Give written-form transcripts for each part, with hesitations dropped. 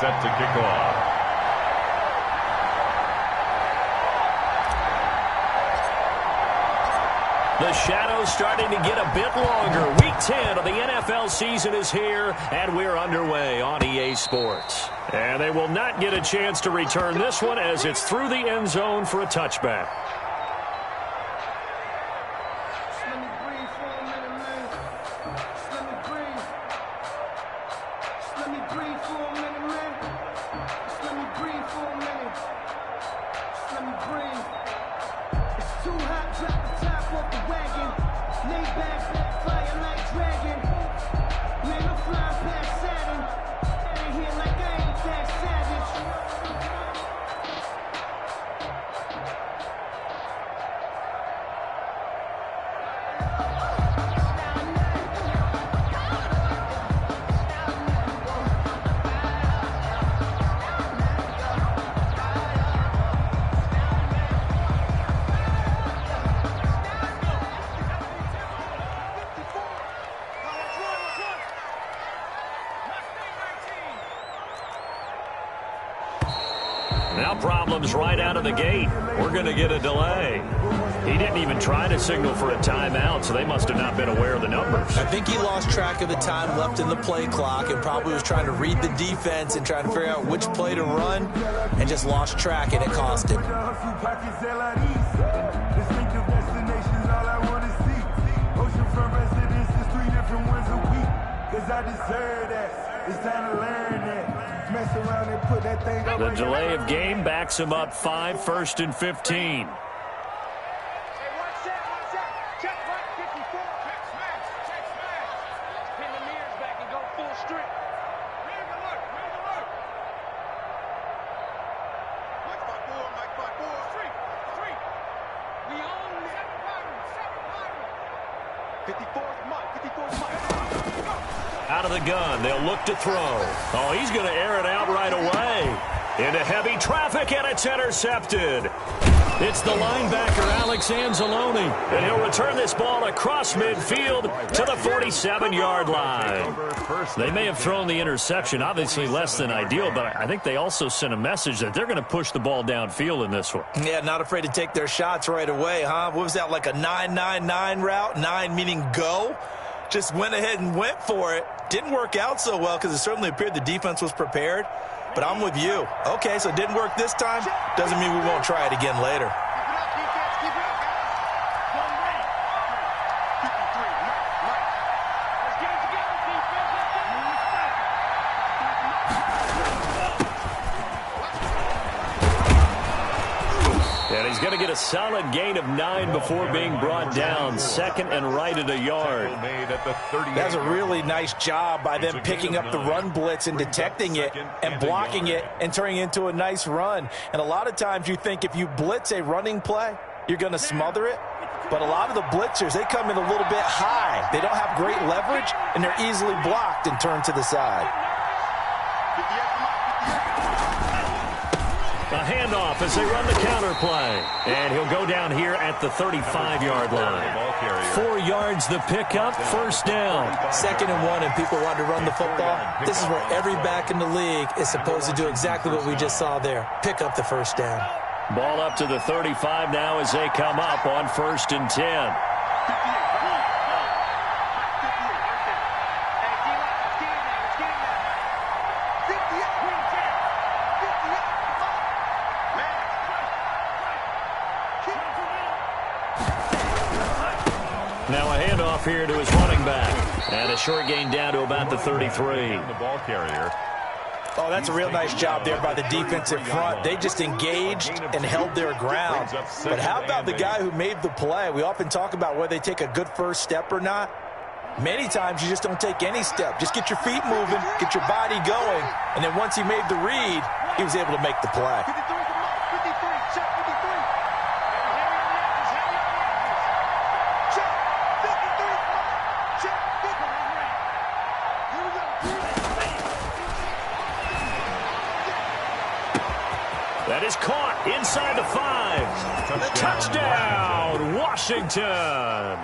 set to kick off. The shadow's starting to get a bit longer. Week 10 of the NFL season is here, and we're underway on EA Sports. And they will not get a chance to return this one as it's through the end zone for a touchback. Now problems right out of the gate. We're going to get a delay. He didn't even try to signal for a timeout, so they must have not been aware of the numbers. I think he lost track of the time left in the play clock and probably was trying to read the defense and trying to figure out which play to run and just lost track, and it cost him. The delay of game backs him up 5, 1st and 15. Out of the gun, they'll look to throw. Oh, he's going to air it out right away. Into heavy traffic, and it's intercepted. It's the linebacker, Alex Anzalone, and he'll return this ball across midfield to the 47-yard line. They may have thrown the interception, obviously less than ideal, but I think they also sent a message that they're going to push the ball downfield in this one. Yeah, not afraid to take their shots right away, huh? What was that, like a 9-9-9 route? 9 meaning go? Just went ahead and went for it. Didn't work out so well because it certainly appeared the defense was prepared. But I'm with you. Okay, so it didn't work this time. Doesn't mean we won't try it again later. And he's going to get a solid gain of 9 before being brought down. 2nd and right at a yard. That's a really nice job by them picking up the run blitz and detecting it and blocking it and turning it into a nice run. And a lot of times you think if you blitz a running play, you're going to smother it. But a lot of the blitzers, they come in a little bit high. They don't have great leverage, and they're easily blocked and turned to the side. A handoff as they run the counter play. And he'll go down here at the 35-yard line. 4 yards the pickup, 1st down. 2nd and 1, and people want to run the football. This is where every back in the league is supposed to do exactly what we just saw there. Pick up the 1st down. Ball up to the 35 now as they come up on 1st and 10. Now a handoff here to his running back. And a short gain down to about the 33. The ball carrier. Oh, that's a real nice job there by the defensive front. They just engaged and held their ground. But how about the guy who made the play? We often talk about whether they take a good first step or not. Many times you just don't take any step. Just get your feet moving, get your body going, and then once he made the read, he was able to make the play. That is caught inside the 5. Touchdown, Washington.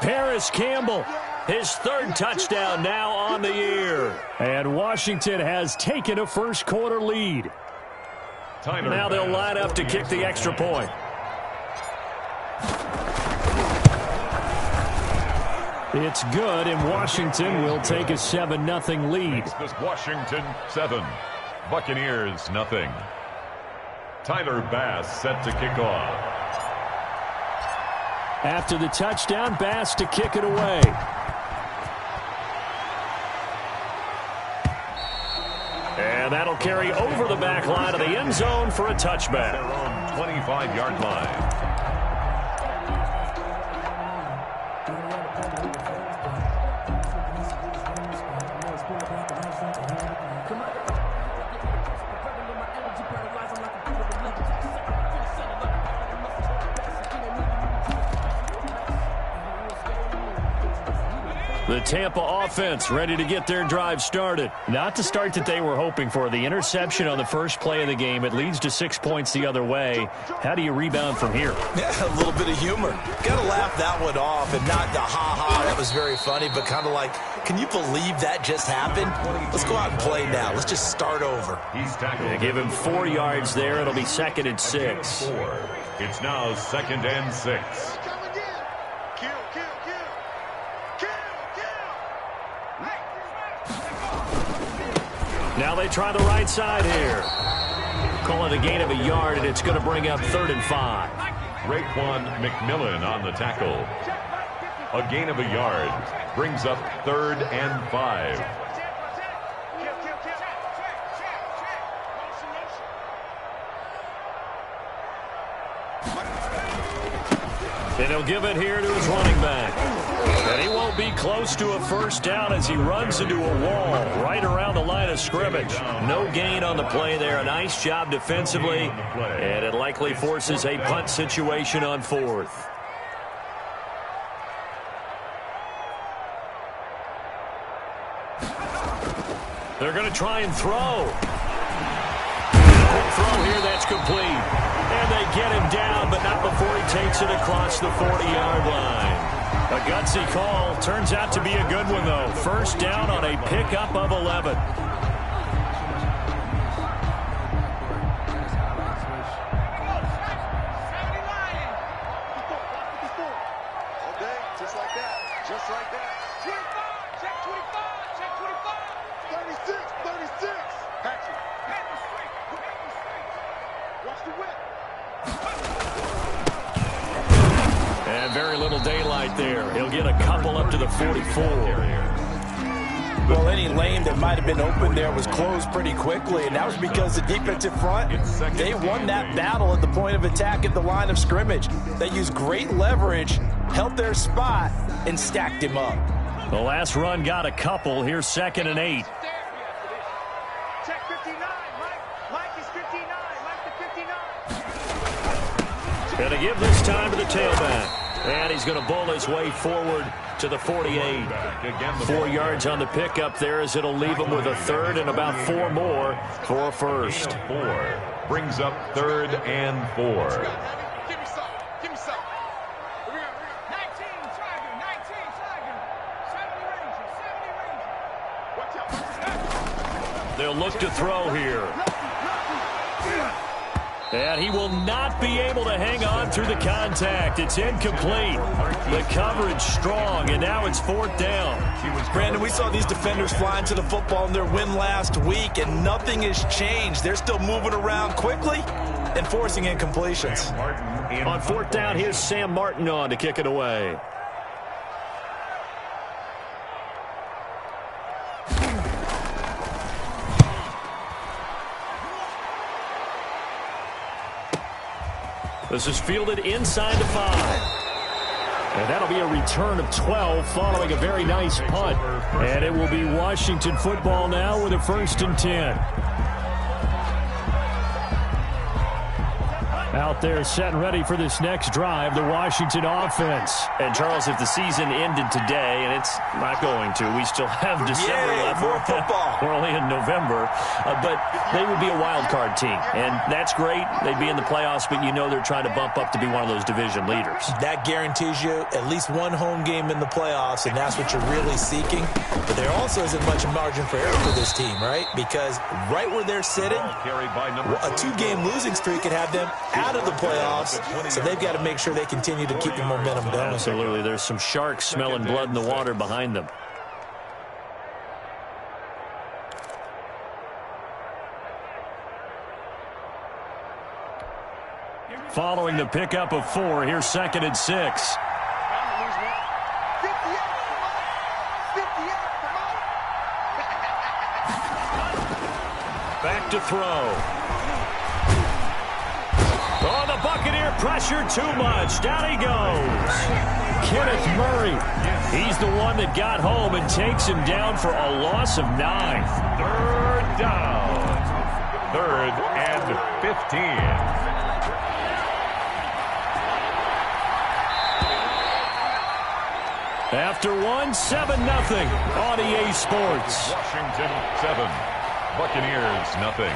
Paris Campbell His third touchdown now on the year. And Washington has taken a first-quarter lead. Now they'll line up to kick the extra point. It's good, and Washington will take a 7-0 lead. This Washington 7, Buccaneers 0. Tyler Bass set to kick off. After the touchdown, Bass to kick it away. And that'll carry over the back line of the end zone for a touchback. Their own 25-yard line. The Tampa offense ready to get their drive started. Not the start that they were hoping for. The interception on the first play of the game. It leads to 6 points the other way. How do you rebound from here? Yeah, a little bit of humor. Got to laugh that one off, and not the ha-ha, that was very funny, but kind of like, can you believe that just happened? Let's go out and play now. Let's just start over. He's tackled. They give him 4 yards there. It'll be 2nd and 6. It's now 2nd and 6. Now they try the right side here. Call it a gain of a yard, and it's going to bring up 3rd and 5. Raekwon McMillan on the tackle. A gain of a yard brings up 3rd and 5. And he'll give it here to his running back. And he won't be close to a first down as he runs into a wall right around the line of scrimmage. No gain on the play there. A nice job defensively. And it likely forces a punt situation on 4th. They're going to try and throw. Quick throw here, that's complete. And they get him down, but not before he takes it across the 40-yard line. A gutsy call. Turns out to be a good one, though. First down on a pickup of 11. Okay, just like that. Just like that. 25, check 25, check 25. 36, 36. Patrick. Panther straight. Panther straight. Watch the whip. And very little daylight there. He'll get a couple up to the 44. Well, any lane that might have been open there was closed pretty quickly, and that was because the defensive front, they won that battle at the point of attack at the line of scrimmage. They used great leverage, held their spot, and stacked him up. The last run got a couple. Here's 2nd and 8. Check 59, Mike. Mike is 59. Mike the 59. Going to give this time to the tailback. And he's going to bull his way forward to the 48. 4 yards on the pickup there as it'll leave him with a 3rd and about 4 more for a first. 4 brings up 3rd and 4. Give me some. Give me some. Here we go. 19, Tiger. 19, Tiger. 70 Ranger. 70 Ranger. Watch out. Watch out. They'll look to throw here. And he will not be able to hang on through the contact. It's incomplete. The coverage strong, and now it's 4th down. Brandon, we saw these defenders flying to the football in their win last week, and nothing has changed. They're still moving around quickly and forcing incompletions. On 4th down, here's Sam Martin on to kick it away. This is fielded inside the 5. And that'll be a return of 12 following a very nice punt. And it will be Washington football now with a 1st and 10. Out there setting ready for this next drive, the Washington offense. And, Charles, if the season ended today, and it's not going to, we still have December left. More football. We're only in November. But they would be a wild card team. And that's great. They'd be in the playoffs, but you know they're trying to bump up to be one of those division leaders. That guarantees you at least one home game in the playoffs, and that's what you're really seeking. But there also isn't much margin for error for this team, right? Because right where they're sitting, a 2-game losing streak could have them out of the playoffs, so they've got to make sure they continue to keep the momentum going. Absolutely. There's some sharks smelling blood in the water behind them. Following the pickup of 4, here's 2nd and 6. Back to throw. Oh, the Buccaneer pressure too much. Down he goes. Kenneth Murray. He's the one that got home and takes him down for a loss of 9. 3rd down. 3rd and 15. After 7-0 on EA Sports. Washington 7, Buccaneers 0.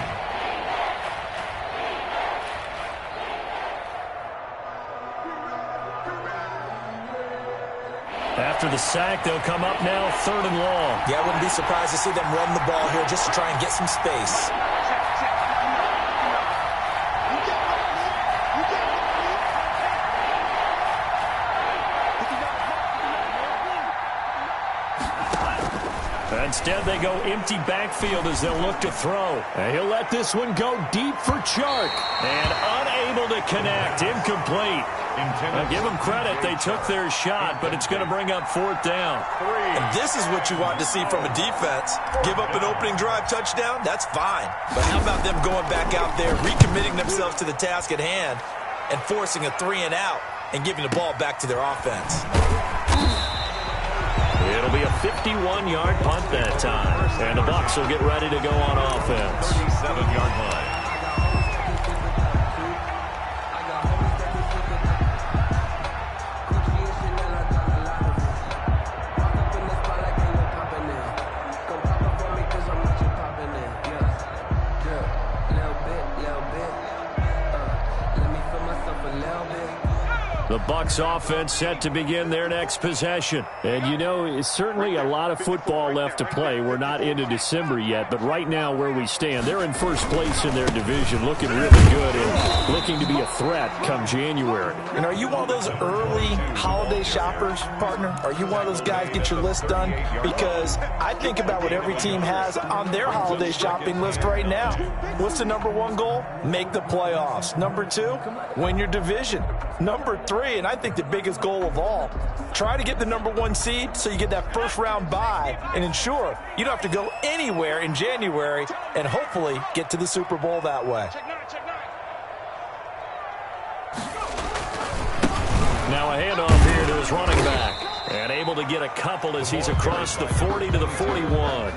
After the sack, they'll come up now 3rd and long. Yeah, I wouldn't be surprised to see them run the ball here just to try and get some space. Instead, they go empty backfield as they'll look to throw. And he'll let this one go deep for Chark. And unable to connect. Incomplete. Now, give them credit. They took their shot, but it's going to bring up 4th down. And this is what you want to see from a defense. Give up an opening drive touchdown, that's fine. But how about them going back out there, recommitting themselves to the task at hand, and forcing a 3-and-out and giving the ball back to their offense. It'll be a 51-yard punt that time. And the Bucs will get ready to go on offense. 37-yard line. The Bucs offense set to begin their next possession. And, you know, it's certainly a lot of football left to play. We're not into December yet, but right now where we stand, they're in first place in their division, looking really good and looking to be a threat come January. And are you one of those early holiday shoppers, partner? Are you one of those guys get your list done? Because I think about what every team has on their holiday shopping list right now. What's the number 1 goal? Make the playoffs. Number 2, win your division. Number 3, and I think the biggest goal of all, try to get the number 1 seed so you get that first round bye and ensure you don't have to go anywhere in January and hopefully get to the Super Bowl that way. Now a handoff here to his running back. And able to get a couple as he's across the 40 to the 41.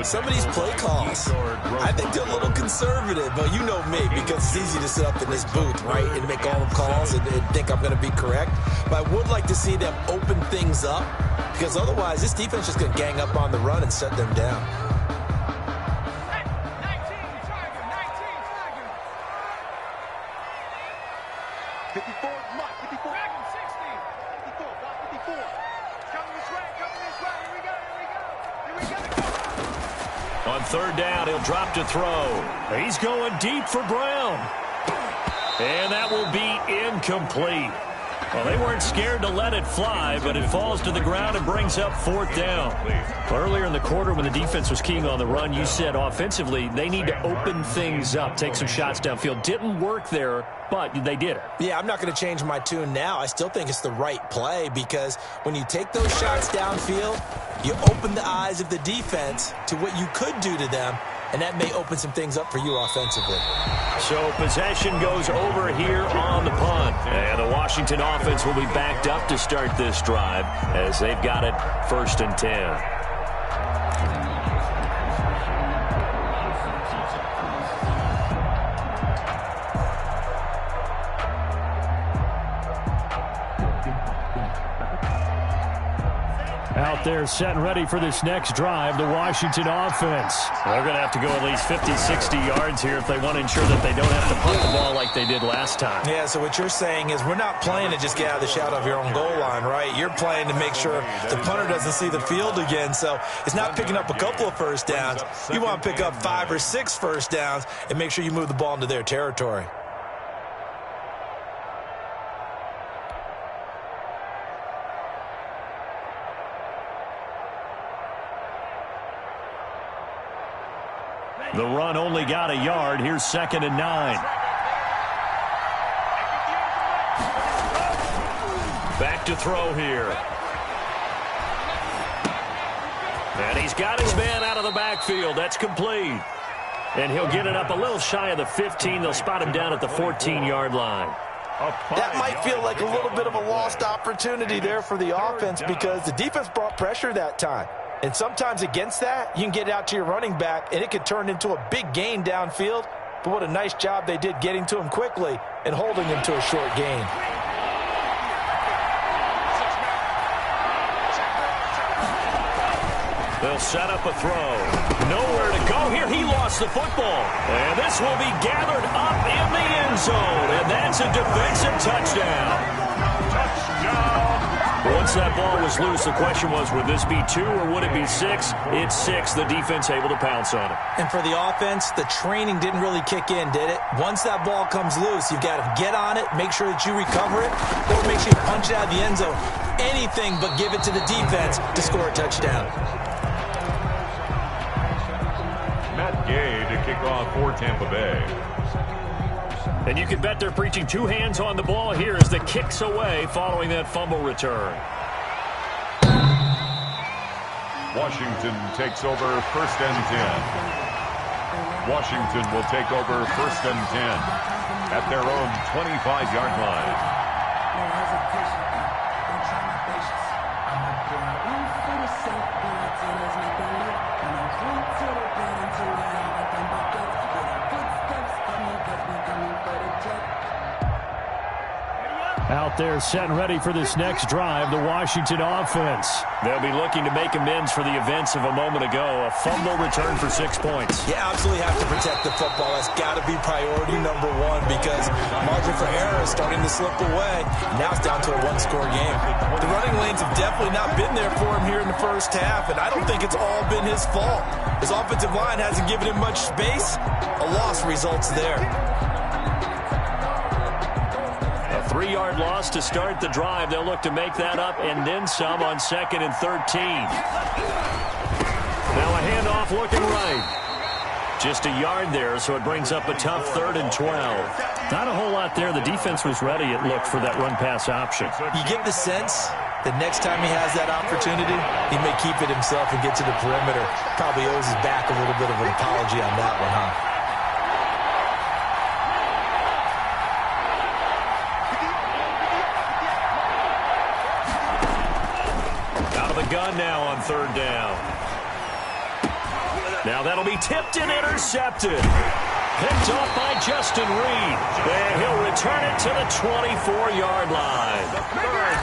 Some of these play calls, I think they're a little conservative, but you know me, because it's easy to sit up in this booth, right, and make all the calls and think I'm going to be correct. But I would like to see them open things up, because otherwise this defense is going to gang up on the run and shut them down. On 3rd down, he'll drop to throw. He's going deep for Brown. And that will be incomplete. Well, they weren't scared to let it fly, but it falls to the ground and brings up 4th down. Earlier in the quarter when the defense was keying on the run, you said offensively they need to open things up, take some shots downfield. Didn't work there, but they did it. Yeah, I'm not going to change my tune now. I still think it's the right play because when you take those shots downfield, you open the eyes of the defense to what you could do to them, and that may open some things up for you offensively. So possession goes over here on the punt. And the Washington offense will be backed up to start this drive as they've got it 1st and 10. Out there set and ready for this next drive, the Washington offense. They're going to have to go at least 50, 60 yards here if they want to ensure that they don't have to punt the ball like they did last time. Yeah, so what you're saying is we're not playing to just get out of the shadow of your own goal line, right? You're playing to make sure the punter doesn't see the field again. So it's not picking up a couple of first downs. You want to pick up 5 or 6 first downs and make sure you move the ball into their territory. The run only got a yard. Here's 2nd and 9. Back to throw here. And he's got his man out of the backfield. That's complete. And he'll get it up a little shy of the 15. They'll spot him down at the 14-yard line. That might feel like a little bit of a lost opportunity there for the offense because the defense brought pressure that time. And sometimes against that, you can get it out to your running back, and it could turn into a big gain downfield. But what a nice job they did getting to him quickly and holding him to a short gain. They'll set up a throw. Nowhere to go here. He lost the football. And this will be gathered up in the end zone. And that's a defensive touchdown. Once that ball was loose, the question was, would this be 2 or would it be 6? It's 6. The defense able to pounce on it. And for the offense, the training didn't really kick in, did it? Once that ball comes loose, you've got to get on it, make sure that you recover it, or make sure you punch it out of the end zone. Anything but give it to the defense to score a touchdown. Matt Gay to kick off for Tampa Bay. And you can bet they're preaching 2 hands on the ball here as the kick's away following that fumble return. Washington takes over 1st and 10. Washington will take over 1st and 10 at their own 25-yard line. No hesitation. Don't try my patience. I'm a boy. 1 for the safe blood till there's nothing left. And I'm clean to the blood until we have nothing but guts. With our footsteps coming, cause we coming for the jet. Out there set and ready for this next drive, the Washington offense. They'll be looking to make amends for the events of a moment ago. A fumble return for 6 points. You absolutely have to protect the football. That's got to be priority number 1 because margin for error is starting to slip away. Now it's down to a 1-score game. The running lanes have definitely not been there for him here in the first half, and I don't think it's all been his fault. His offensive line hasn't given him much space. A loss results there. 3-yard loss to start the drive. They'll look to make that up and then some on 2nd and 13. Now a handoff looking right. Just a yard there, so it brings up a tough 3rd and 12. Not a whole lot there. The defense was ready, it looked, for that run-pass option. You get the sense that next time he has that opportunity, he may keep it himself and get to the perimeter. Probably owes his back a little bit of an apology on that one, huh? Gun now on 3rd down. Now that'll be tipped and intercepted. Picked off by Justin Reed. And he'll return it to the 24-yard line.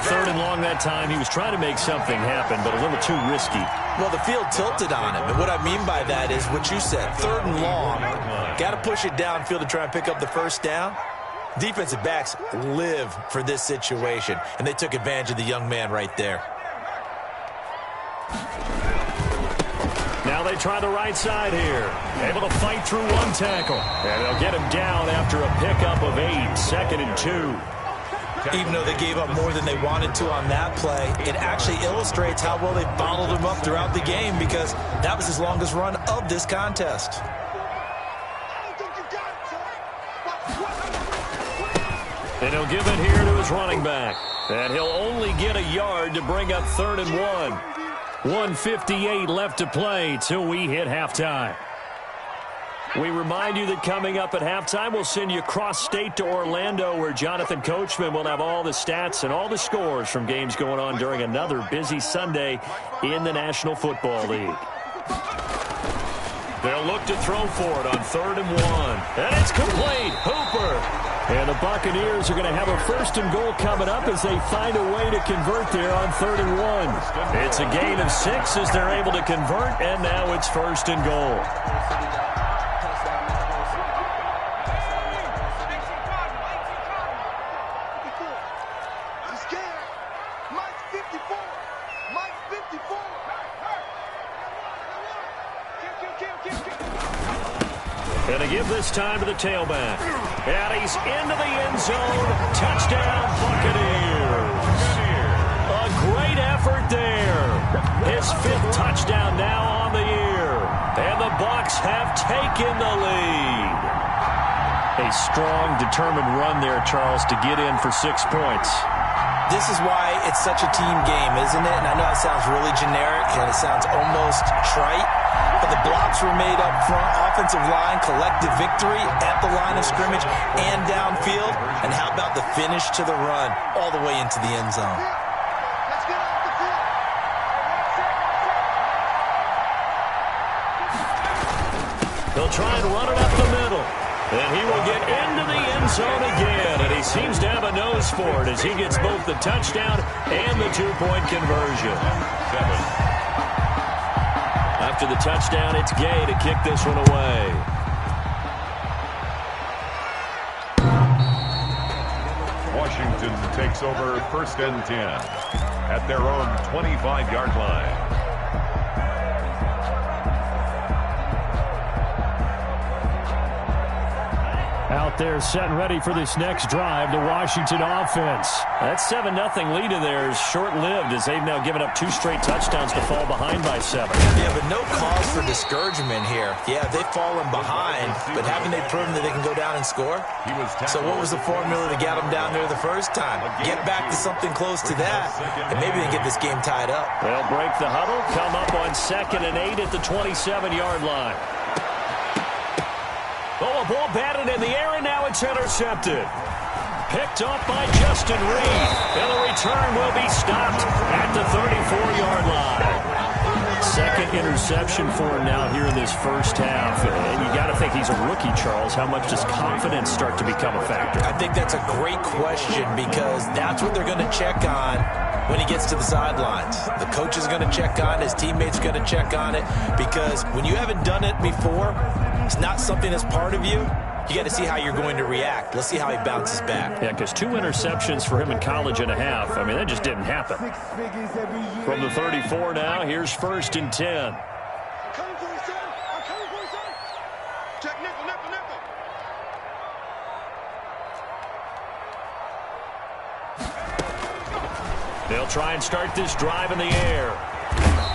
3rd and long that time. He was trying to make something happen, but a little too risky. Well, the field tilted on him. And what I mean by that is what you said. 3rd and long. Got to push it downfield to try and pick up the first down. Defensive backs live for this situation. And they took advantage of the young man right there. Now they try the right side here. Able to fight through 1 tackle. And they'll get him down after a pickup of 8. 2nd and 2. Even though they gave up more than they wanted to on that play, it actually illustrates how well they followed him up throughout the game because that was his longest run of this contest. And he'll give it here to his running back. And he'll only get a yard to bring up 3rd and 1. 1:58 left to play till we hit halftime. We remind you that coming up at halftime, we'll send you cross-state to Orlando, where Jonathan Coachman will have all the stats and all the scores from games going on during another busy Sunday in the National Football League. They'll look to throw for it on 3rd and 1. And it's complete. Hooper And the Buccaneers are going to have a 1st and goal coming up as they find a way to convert there on 3rd and 1. It's a gain of 6 as they're able to convert, and now it's 1st and goal. I'm scared. Mike 54. Mike 54. And to give this time to the tailback. And he's into the end zone. Touchdown, Buccaneers. A great effort there. His 5th touchdown now on the year. And the Bucs have taken the lead. A strong, determined run there, Charles, to get in for 6 points. This is why it's such a team game, isn't it? And I know it sounds really generic and it sounds almost trite, but the blocks were made up front, offensive line, collective victory at the line of scrimmage and downfield. And how about the finish to the run all the way into the end zone? Let's get off the field. He'll try and run it up the middle. And he will get into the end zone again. And he seems to have a nose for it as he gets both the touchdown and the 2-point conversion. After the touchdown, it's Gay to kick this one away. Washington takes over 1st and 10 at their own 25-yard line. Out there set and ready for this next drive, the Washington offense. That 7-0 lead of theirs short-lived as they've now given up 2 straight touchdowns to fall behind by 7. Yeah, but no cause for discouragement here. Yeah, they've fallen behind, but haven't they proven that they can go down and score? So what was the formula to get them down there the first time? Get back to something close to that, and maybe they get this game tied up. They'll break the huddle, come up on 2nd and 8 at the 27-yard line. Oh, a ball batted in the air, and now it's intercepted. Picked up by Justin Reed. And the return will be stopped at the 34-yard line. 2nd interception for him now here in this first half. And you got to think he's a rookie, Charles. How much does confidence start to become a factor? I think that's a great question because that's what they're going to check on when he gets to the sidelines. The coach is going to check on it. His teammates are going to check on it because when you haven't done it before, it's not something that's part of you. You got to see how you're going to react. Let's see how he bounces back. Yeah, because 2 interceptions for him in college and a half. I mean, that just didn't happen. From the 34 now, here's 1st and 10. I'm coming for you, son. I'm coming for you, son. Check nickel, nickel, nickel. They'll try and start this drive in the air.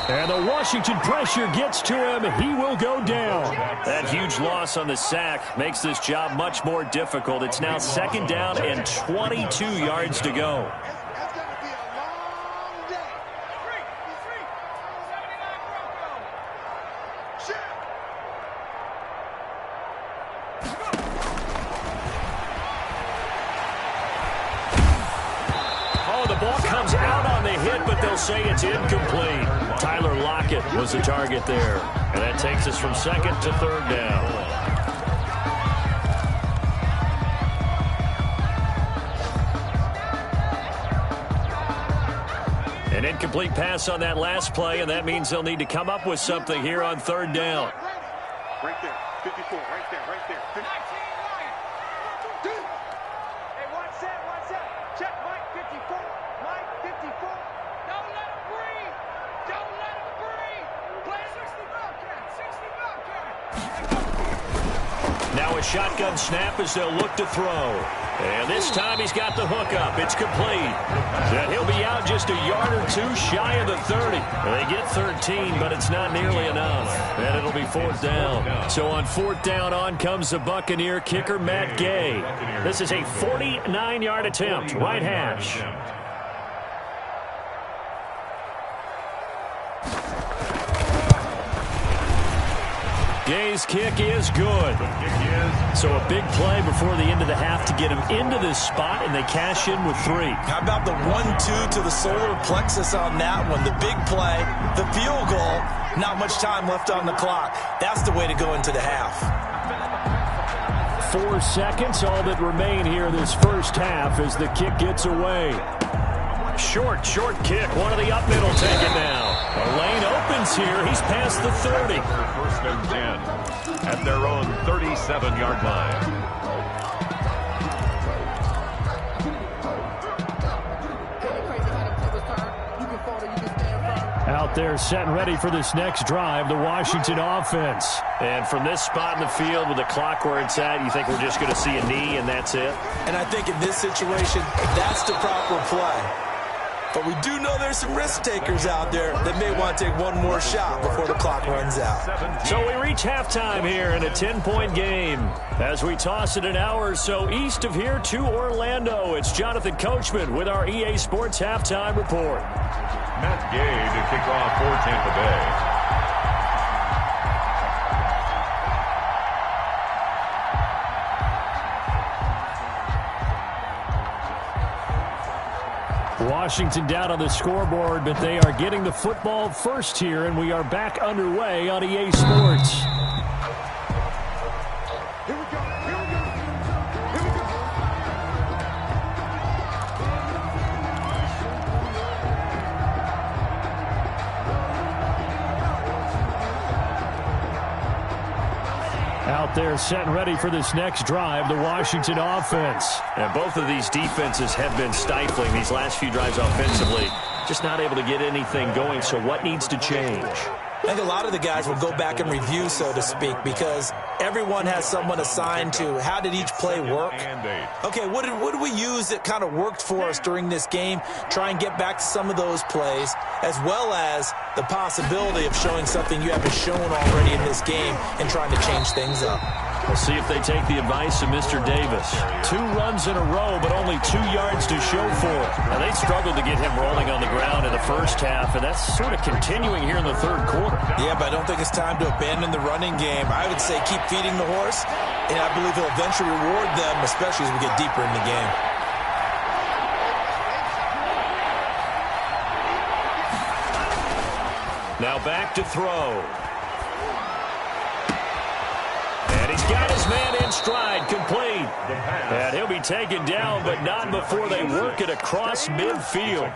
And the Washington pressure gets to him. He will go down. That huge loss on the sack makes this job much more difficult. It's now 2nd down and 22 yards to go. That's going to be a long day. Oh, the ball comes out on the hit, but they'll say it's incomplete. Tyler Lockett was the target there. And that takes us from 2nd to 3rd down. An incomplete pass on that last play, and that means they'll need to come up with something here on 3rd down. Right there. 54. Right there. Right there. 19 right. Hey, what's that? What's that? Check Mike 54. Mike 54. Don't let him breathe. Don't let him breathe. Play 60 Bobcat. 60 Bobcat. Now a shotgun snap as they'll look to throw. And this time he's got the hook up. It's complete. And he'll be out just a yard or 2 shy of the 30. They get 13, but it's not nearly enough. And it'll be 4th down. So on 4th down, on comes the Buccaneer kicker, Matt Gay. This is a 49-yard attempt, right hash. Gay's kick is good. So a big play before the end of the half to get him into this spot, and they cash in with 3. How about the 1-2 to the solar plexus on that one? The big play, the field goal, not much time left on the clock. That's the way to go into the half. 4 seconds, all that remain here this first half as the kick gets away. Short kick. One of the up middle taken now. A lane opens here. He's past the 30. First and 10 at their own 37-yard line. Out there set and ready for this next drive, the Washington offense. And from this spot in the field with the clock where it's at, you think we're just going to see a knee and that's it? And I think in this situation, that's the proper play. But we do know there's some risk takers out there that may want to take one more shot before the clock runs out. So we reach halftime here in a 10-point game. As we toss it an hour or so east of here to Orlando, it's Jonathan Coachman with our EA Sports Halftime Report. Matt Gay to kick off for Tampa Bay. Washington down on the scoreboard, but they are getting the football first here, and we are back underway on EA Sports. Out there set and ready for this next drive, the Washington offense. And both of these defenses have been stifling these last few drives offensively. Just not able to get anything going, so what needs to change? I think a lot of the guys will go back and review, so to speak, because everyone has someone assigned to how did each play work. Okay, what did we use that kind of worked for us during this game? Try and get back to some of those plays, as well as the possibility of showing something you haven't shown already in this game and trying to change things up. We'll see if they take the advice of Mr. Davis. 2 runs in a row, but only 2 yards to show for it. Now, they struggled to get him rolling on the ground in the first half, and that's sort of continuing here in the third quarter. Yeah, but I don't think it's time to abandon the running game. I would say keep feeding the horse, and I believe he'll eventually reward them, especially as we get deeper in the game. Now back to throw. And he's got his man in stride, complete. And he'll be taken down, but not before they work it across midfield.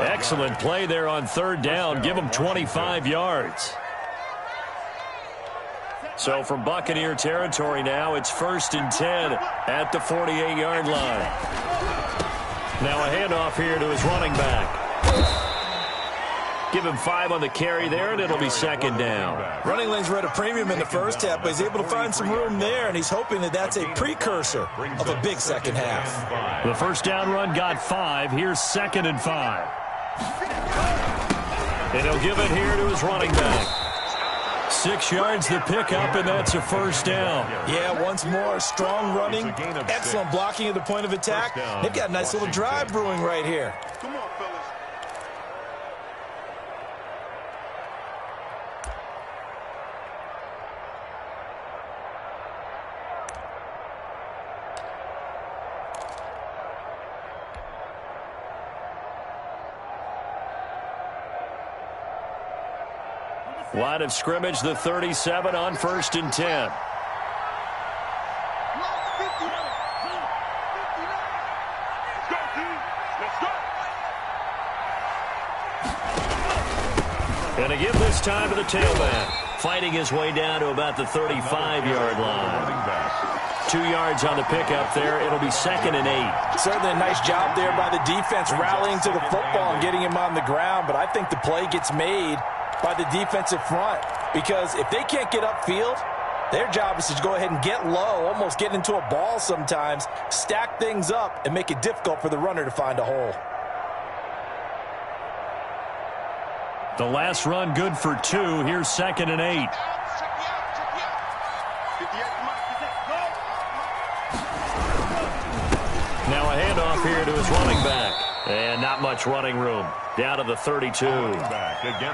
Excellent play there on third down. Give them 25 yards. So from Buccaneer territory now, it's 1st and 10 at the 48-yard line. Now a handoff here to his running back. Give him 5 on the carry there, and it'll be 2nd down. Running lanes were at a premium in the first half, but he's able to find some room there, and he's hoping that that's a precursor of a big second half. The first down run got 5. Here's 2nd and 5. And he'll give it here to his running back. 6 yards the pickup, and that's a first down. Yeah, once more, strong running, excellent blocking at the point of attack. They've got a nice little drive brewing right here. Come on, fellas. Line of scrimmage, the 37 on 1st and 10. And a give this time to the tailback. Fighting his way down to about the 35-yard line. 2 yards on the pickup there. It'll be 2nd and 8. Certainly a nice job there by the defense rallying to the football and getting him on the ground, but I think the play gets made by the defensive front, because if they can't get upfield, their job is to go ahead and get low, almost get into a ball sometimes, stack things up, and make it difficult for the runner to find a hole. The last run good for 2. Here's 2nd and 8. Now a handoff here to his running back. And not much running room. Down to the 32.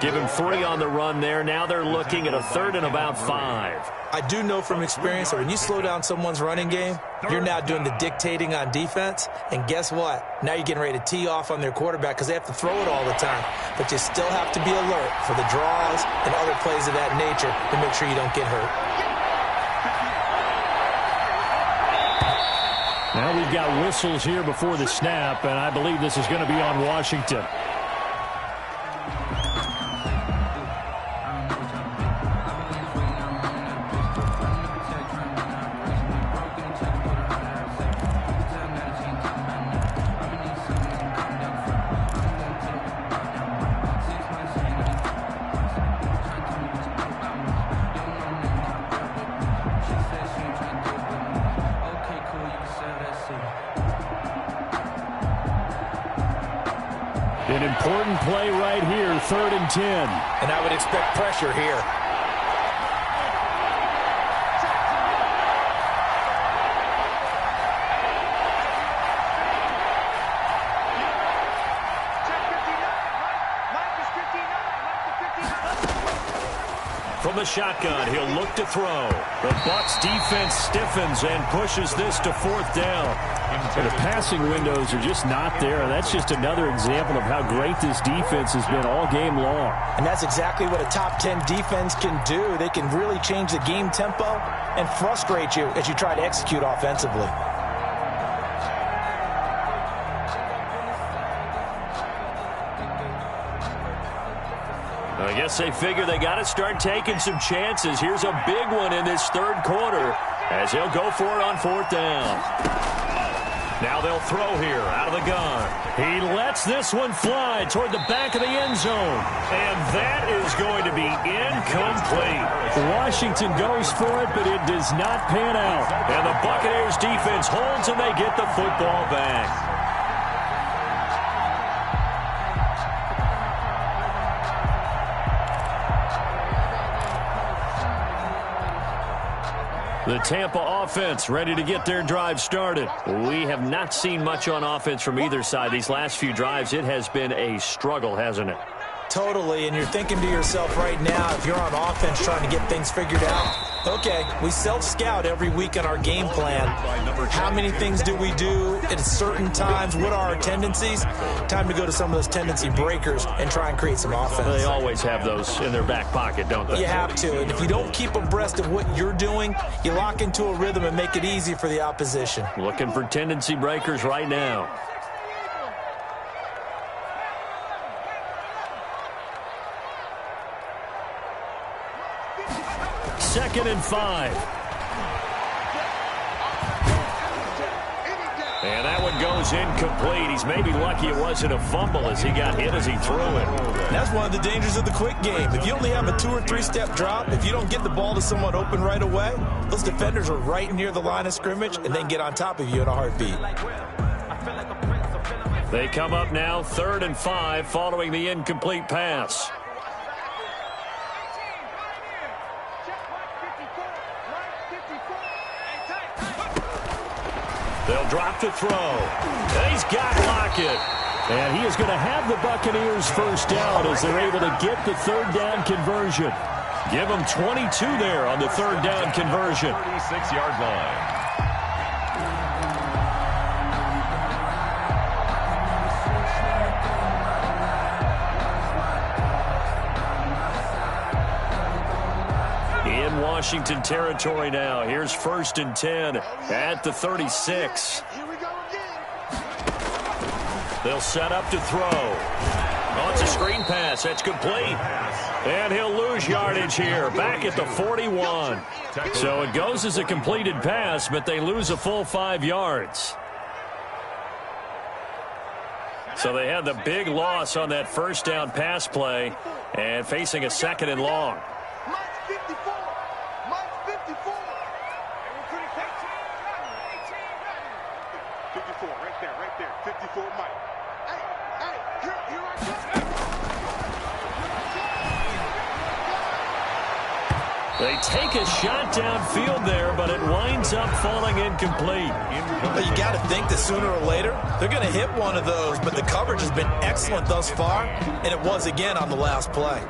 Give him 3 on the run there. Now they're looking at a 3rd and about 5. I do know from experience that when you slow down someone's running game, you're now doing the dictating on defense. And guess what? Now you're getting ready to tee off on their quarterback because they have to throw it all the time. But you still have to be alert for the draws and other plays of that nature to make sure you don't get hurt. Now we've got whistles here before the snap, and I believe this is going to be on Washington. An important play right here, 3rd and 10. And I would expect pressure here. From the shotgun, he'll look to throw. The Bucs defense stiffens and pushes this to 4th down. And the passing windows are just not there. That's just another example of how great this defense has been all game long. And that's exactly what a top 10 defense can do. They can really change the game tempo and frustrate you as you try to execute offensively. I guess they figure they got to start taking some chances. Here's a big one in this 3rd quarter as he'll go for it on 4th down. Now they'll throw here out of the gun. He lets this one fly toward the back of the end zone. And that is going to be incomplete. Washington goes for it, but it does not pan out. And the Buccaneers defense holds and they get the football back. The Tampa offense ready to get their drive started. We have not seen much on offense from either side. These last few drives, it has been a struggle, hasn't it? Totally, and you're thinking to yourself right now, if you're on offense trying to get things figured out, okay, we self-scout every week on our game plan. How many things do we do at certain times? What are our tendencies? Time to go to some of those tendency breakers and try and create some offense. They always have those in their back pocket, don't they? You have to, and if you don't keep abreast of what you're doing, you lock into a rhythm and make it easy for the opposition. Looking for tendency breakers right now. 2nd and 5. And that one goes incomplete. He's maybe lucky it wasn't a fumble as he got hit as he threw it. That's one of the dangers of the quick game. If you only have a 2 or 3 step drop, if you don't get the ball to someone open right away, those defenders are right near the line of scrimmage and then get on top of you in a heartbeat. They come up now 3rd and 5 following the incomplete pass. They'll drop to throw. And he's got Lockett. And he is going to have the Buccaneers first down as they're able to get the 3rd down conversion. Give them 22 there on the 3rd down conversion. 36-yard line. In Washington territory now. Here's 1st and 10 at the 36. They'll set up to throw. Oh, it's a screen pass. That's complete. And he'll lose yardage here. Back at the 41. So it goes as a completed pass, but they lose a full 5 yards. So they had the big loss on that 1st down pass play and facing a 2nd and long. 54, right there. 54, Mike. Hey, here I come. They take a shot downfield there, but it winds up falling incomplete. Well, you got to think that sooner or later, they're going to hit one of those, but the coverage has been excellent thus far, and it was again on the last play.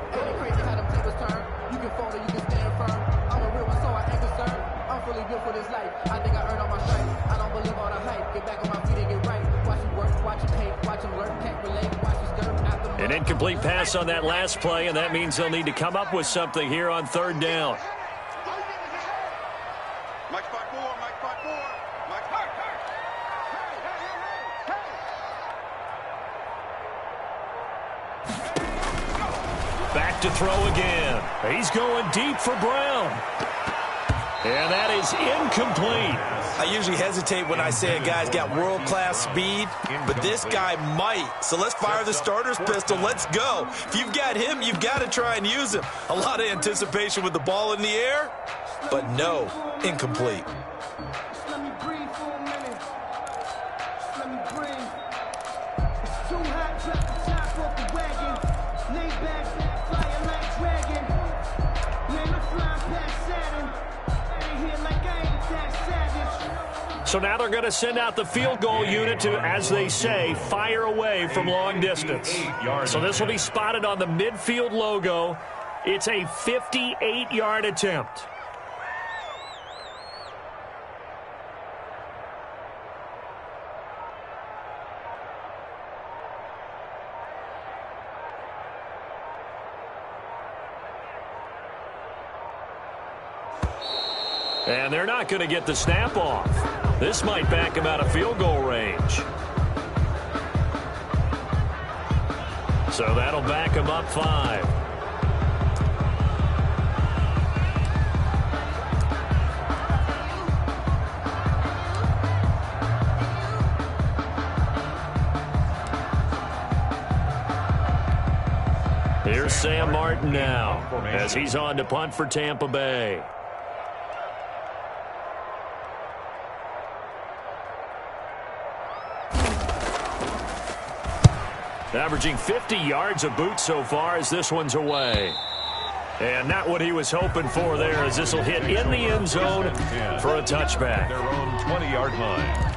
An incomplete pass on that last play, and that means they'll need to come up with something here on 3rd down. to throw again. He's going deep for Brown. And that is incomplete. I usually hesitate when I say a guy's got world-class speed, but this guy might. So let's fire the starter's pistol. Let's go. If you've got him, you've got to try and use him. A lot of anticipation with the ball in the air, but no, incomplete. Let me breathe for a minute. Let me breathe. It's too hot, drop the top off the wagon. Lay back, fire like dragon. Man, I'm flying past Saturn. Out of here like I ain't that savage. So now they're going to send out the field goal unit to, as they say, fire away from long distance. So this will be spotted on the midfield logo. It's a 58-yard attempt. And they're not going to get the snap off. This might back him out of field goal range. So that'll back him up 5. Here's Sam Martin now as he's on to punt for Tampa Bay. Averaging 50 yards a boot so far as this one's away. And not what he was hoping for there, as this will hit in the end zone for a touchback. Their own 20-yard line.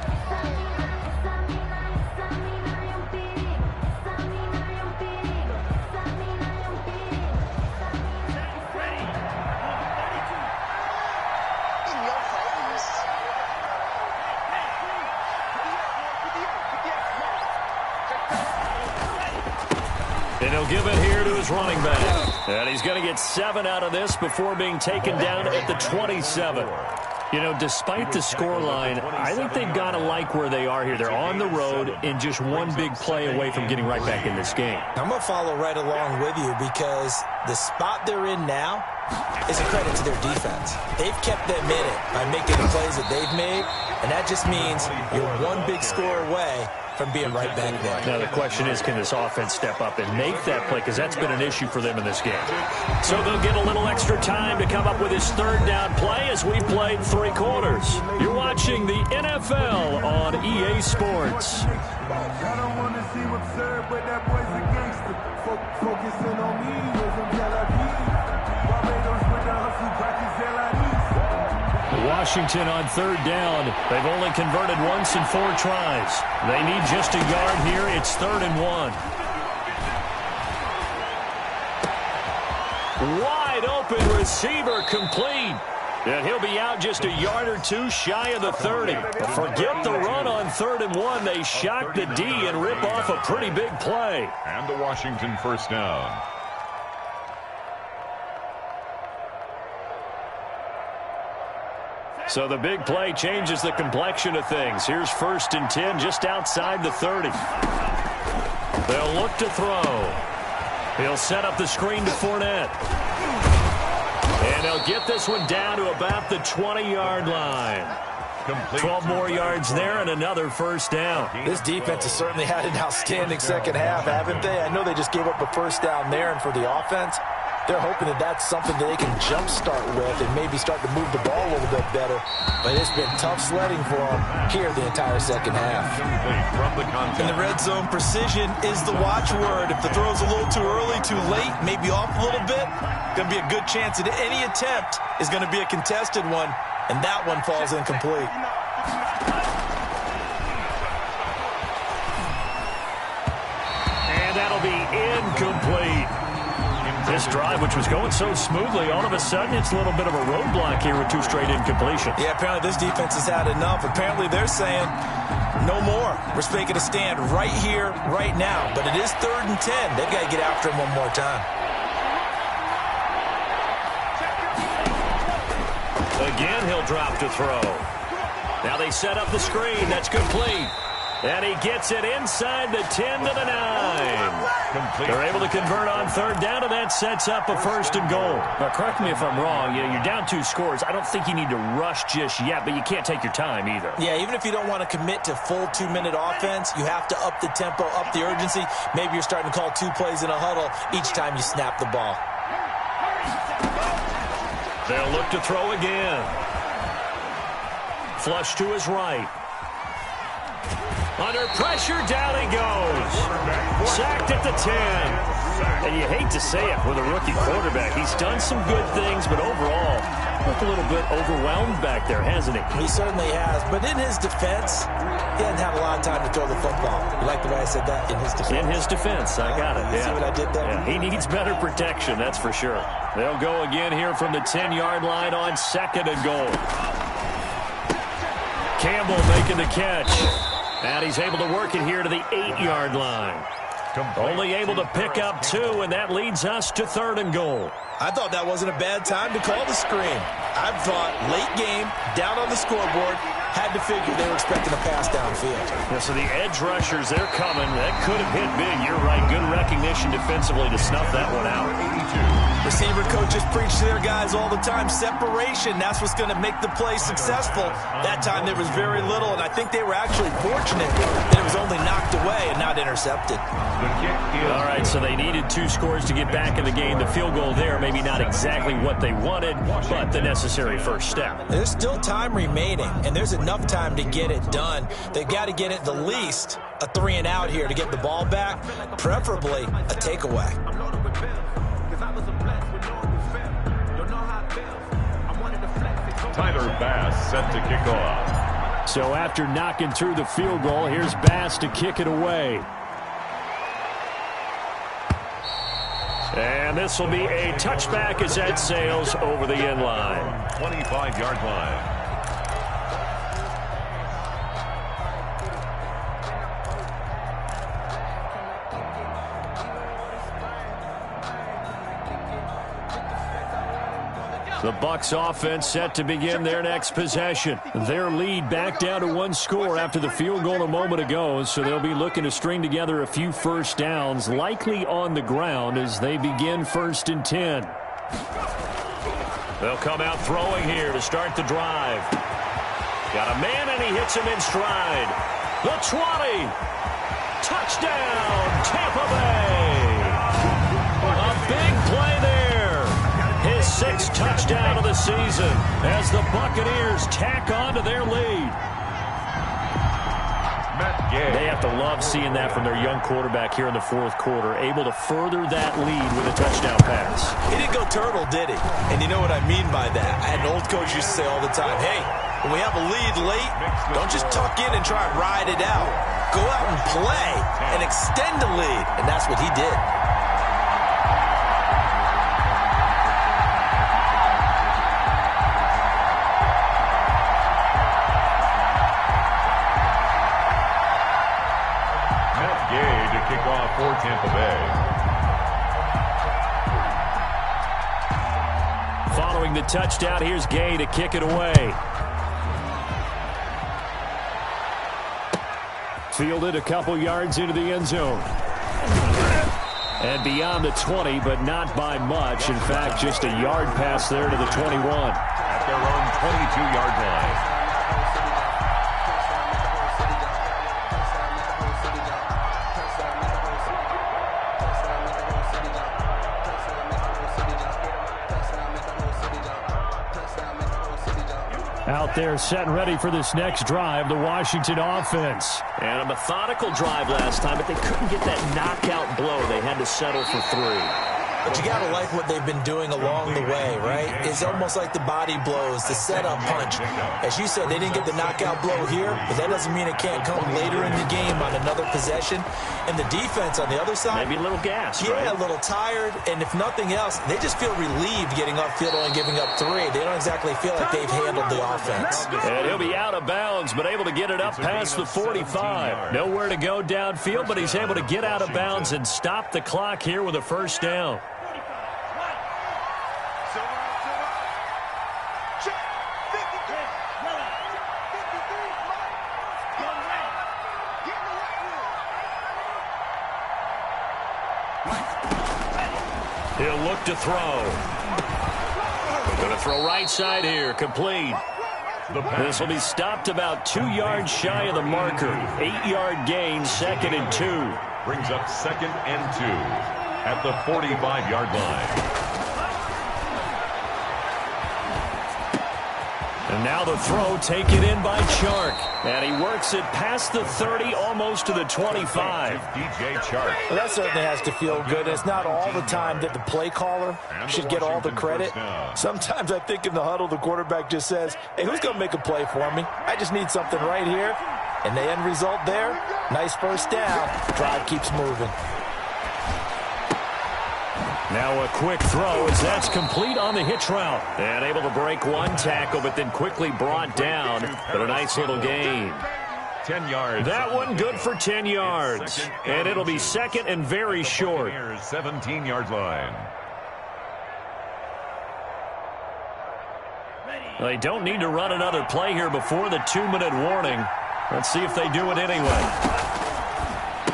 And he'll give it here to his running back. And he's going to get 7 out of this before being taken down at the 27. You know, despite the scoreline, I think they've got to like where they are here. They're on the road and just one big play away from getting right back in this game. I'm going to follow right along with you because the spot they're in now is a credit to their defense. They've kept them in it by making the plays that they've made, and that just means you're one big score away from being right back there. Now the question is, can this offense step up and make that play? Because that's been an issue for them in this game. So they'll get a little extra time to come up with his third down play as we played 3 quarters. You're watching the NFL on EA Sports. I don't want to seem absurd, but that boy's a gangster. Focusing on me, you're from Tel Aviv. Barbados with the hustle, practice LIDs. Washington on third down. They've only converted once in 4 tries. They need just a yard here. It's 3rd and 1. Wide open receiver complete. And he'll be out just a yard or 2 shy of the 30. Forget the run on 3rd and 1. They shock the D and rip off a pretty big play. And the Washington first down. So the big play changes the complexion of things. Here's 1st and 10 just outside the 30. They'll look to throw. He'll set up the screen to Fournette. And they'll get this one down to about the 20-yard line. 12 more yards there and another first down. This defense has certainly had an outstanding second half, haven't they? I know they just gave up a first down there, and for the offense, they're hoping that that's something that they can jumpstart with and maybe start to move the ball a little bit better. But it's been tough sledding for them here the entire second half. In the red zone, precision is the watchword. If the throw's a little too early, too late, maybe off a little bit, going to be a good chance that any attempt is going to be a contested one, and that one falls incomplete. And that'll be incomplete. This drive, which was going so smoothly, all of a sudden it's a little bit of a roadblock here with 2 straight incompletions. Yeah, apparently this defense has had enough. Apparently they're saying no more. We're making a stand right here, right now. But it is 3rd and 10. They've got to get after him one more time. Again, he'll drop to throw. Now they set up the screen. That's complete. And he gets it inside the 10 to the 9. Complete. They're able to convert on third down, and that sets up a first and goal. Now, correct me if I'm wrong. You know, you're down 2 scores. I don't think you need to rush just yet, but you can't take your time either. Yeah, even if you don't want to commit to full 2-minute offense, you have to up the tempo, up the urgency. Maybe you're starting to call 2 plays in a huddle each time you snap the ball. They'll look to throw again. Flush to his right. Under pressure, down he goes. Sacked at the 10. And you hate to say it with a rookie quarterback. He's done some good things, but overall, looked a little bit overwhelmed back there, hasn't he? He certainly has. But in his defense, he hasn't had a lot of time to throw the football. You like the way I said that? In his defense. In his defense, I got it. See what I did there? Yeah, he needs better protection, that's for sure. They'll go again here from the 10-yard line on second and goal. Campbell making the catch. And he's able to work it here to the 8-yard line. Only able to pick up 2, and that leads us to third and goal. I thought that wasn't a bad time to call the screen. I thought late game, down on the scoreboard, had to figure they were expecting a pass downfield. Yeah, so the edge rushers, they're coming. That could have hit big. You're right. Good recognition defensively to snuff that one out. Receiver coaches preach to their guys all the time. Separation, that's what's going to make the play successful. That time there was very little, and I think they were actually fortunate that it was only knocked away and not intercepted. All right, so they needed 2 scores to get back in the game. The field goal there, maybe not exactly what they wanted, but the necessary first step. There's still time remaining, and there's enough time to get it done. They've got to get it the least a 3-and-out here to get the ball back, preferably a takeaway. Tyler Bass set to kick off. So after knocking through the field goal, here's Bass to kick it away. And this will be a touchback as that sails over the end line. 25-yard line. The Bucs offense set to begin their next possession. Their lead back down to 1 score after the field goal a moment ago, so they'll be looking to string together a few first downs, likely on the ground as they begin 1st and 10. They'll come out throwing here to start the drive. Got a man, and he hits him in stride. The 20. Touchdown, Tampa Bay. A big play there. His 6th touchdown of the season as the Buccaneers tack on to their lead. They have to love seeing that from their young quarterback here in the 4th quarter, able to further that lead with a touchdown pass. He didn't go turtle, did he? And you know what I mean by that. I had an old coach used to say all the time, hey, when we have a lead late, don't just tuck in and try and ride it out. Go out and play and extend the lead. And that's what he did. For Tampa Bay. Following the touchdown, here's Gay to kick it away. Fielded a couple yards into the end zone. And beyond the 20, but not by much. In fact, just a yard pass there to the 21. At their own 22-yard line. Out there set and ready for this next drive, the Washington offense. And a methodical drive last time, but they couldn't get that knockout blow. They had to settle for 3. But you got to like what they've been doing along the way, right? It's almost like the body blows, the setup punch. As you said, they didn't get the knockout blow here, but that doesn't mean it can't come later in the game on another possession. And the defense on the other side, maybe a little gas, yeah, right? A little tired. And if nothing else, they just feel relieved getting upfield and giving up 3. They don't exactly feel like they've handled the offense. And he'll be out of bounds, but able to get it up past the 45. Nowhere to go downfield, but he's able to get out of bounds and stop the clock here with a first down. He'll look to throw. Going to throw right side here. Complete. This will be stopped about 2 yards shy of the marker. 8-yard gain, 2nd and 2. Brings up 2nd and 2 at the 45-yard line. And now the throw taken in by Chark. And he works it past the 30, almost to the 25. DJ Chark. Well, that certainly has to feel good. It's not all the time that the play caller should get all the credit. Sometimes I think in the huddle, the quarterback just says, hey, who's going to make a play for me? I just need something right here. And the end result there, nice first down. Drive keeps moving. Now a quick throw as that's complete on the hitch route. And able to break one tackle, but then quickly brought down. But a nice little gain. 10 yards. That one good for 10 yards. And it'll be 2nd and very short. 17-yard line. They don't need to run another play here before the 2-minute warning. Let's see if they do it anyway.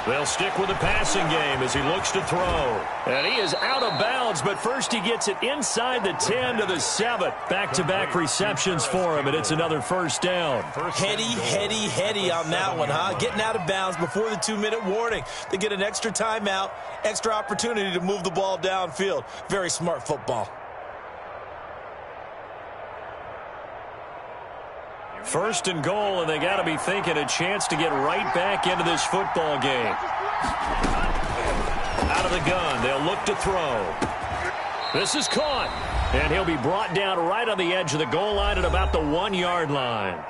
They'll stick with the passing game as he looks to throw. And he is out of bounds, but first he gets it inside the 10 to the 7. Back-to-back receptions for him, and it's another first down. Heady on that one, huh? Getting out of bounds before the 2-minute warning. They get an extra timeout, extra opportunity to move the ball downfield. Very smart football. First and goal, and they got to be thinking a chance to get right back into this football game. Out of the gun, they'll look to throw. This is caught, and he'll be brought down right on the edge of the goal line at about the 1-yard line.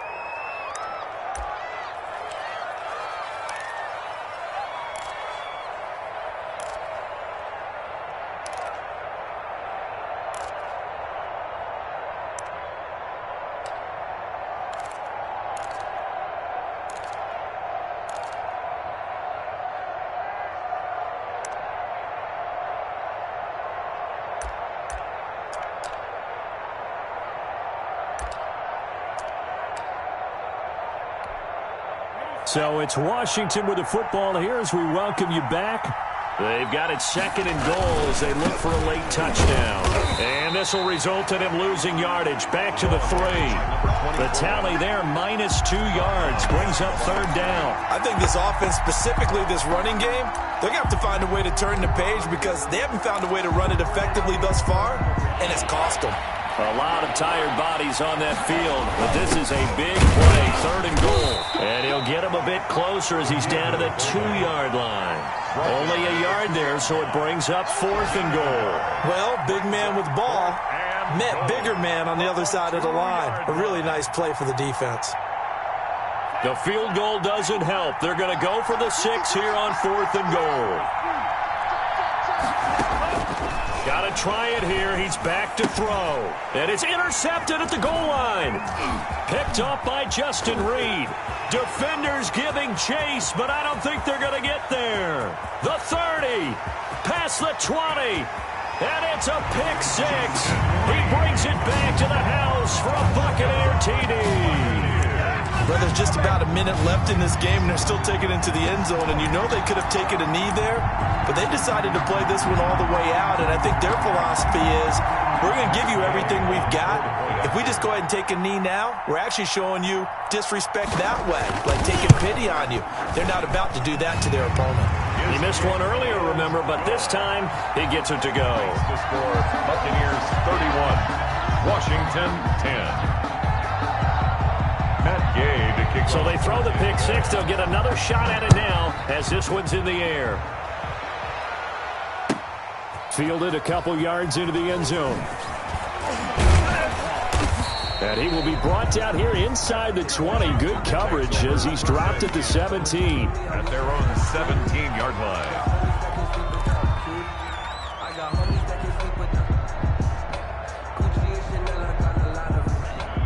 So it's Washington with the football here as we welcome you back. They've got it 2nd and goal as they look for a late touchdown. And this will result in him losing yardage. Back to the 3. The tally there, -2 yards, brings up 3rd down. I think this offense, specifically this running game, they're going to have to find a way to turn the page because they haven't found a way to run it effectively thus far, and it's cost them. A lot of tired bodies on that field, but this is a big play, 3rd and goal. And he'll get him a bit closer as he's down to the 2-yard line. Only a yard there, so it brings up 4th and goal. Well, big man with ball met bigger man on the other side of the line. A really nice play for the defense. The field goal doesn't help. They're going to go for the 6 here on 4th and goal. Got to try it here. He's back to throw. And it's intercepted at the goal line. Picked up by Justin Reed. Defenders giving chase, but I don't think they're going to get there. The 30. Past the 20. And it's a pick 6. He brings it back to the house for a Buccaneer TD. Well, there's just about a minute left in this game, and they're still taking it into the end zone. And you know they could have taken a knee there, but they decided to play this one all the way out. And I think their philosophy is, we're going to give you everything we've got. If we just go ahead and take a knee now, we're actually showing you disrespect that way, like taking pity on you. They're not about to do that to their opponent. He missed one earlier, remember, but this time he gets it to go. The score, Buccaneers 31, Washington 10. So they throw the pick 6. They'll get another shot at it now as this one's in the air. Fielded a couple yards into the end zone. And he will be brought down here inside the 20. Good coverage as he's dropped at the 17. At their own 17-yard line.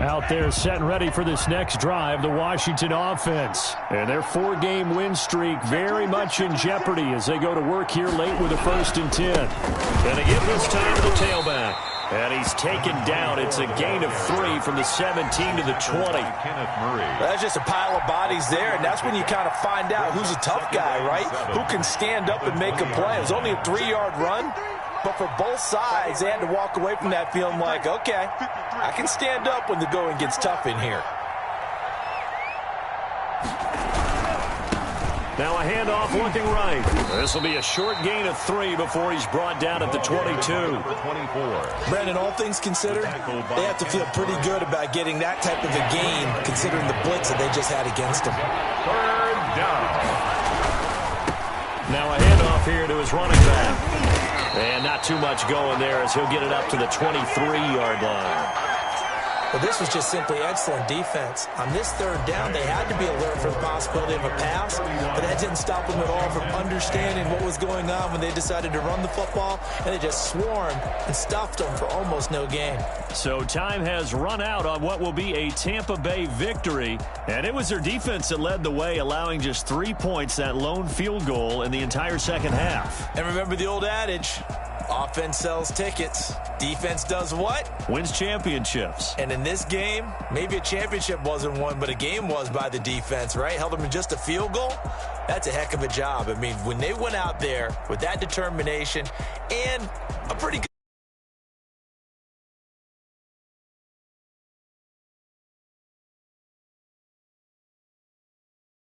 Out there set and ready for this next drive, the Washington offense. And their 4-game win streak very much in jeopardy as they go to work here late with a 1st and 10. And they give this time to the tailback. And he's taken down. It's a gain of 3 from the 17 to the 20. That's just a pile of bodies there, and that's when you kind of find out who's a tough guy, right? Who can stand up and make a play. It was only a 3-yard run, but for both sides, they had to walk away from that feeling like, okay, I can stand up when the going gets tough in here. Now a handoff looking right. This will be a short gain of 3 before he's brought down at the 22. Brandon, all things considered, they have to feel pretty good about getting that type of a gain considering the blitz that they just had against them. Third down. Now a handoff here to his running back. And not too much going there as he'll get it up to the 23-yard line. Well, this was just simply excellent defense. On this third down, they had to be alert for the possibility of a pass, but that didn't stop them at all from understanding what was going on when they decided to run the football, and they just swarmed and stuffed them for almost no gain. So time has run out on what will be a Tampa Bay victory, and it was their defense that led the way, allowing just 3 points, that lone field goal in the entire second half. And remember the old adage, offense sells tickets. Defense does what? Wins championships. And in this game, maybe a championship wasn't won, but a game was by the defense, right? Held them to just a field goal. That's a heck of a job. I mean, when they went out there with that determination and a pretty good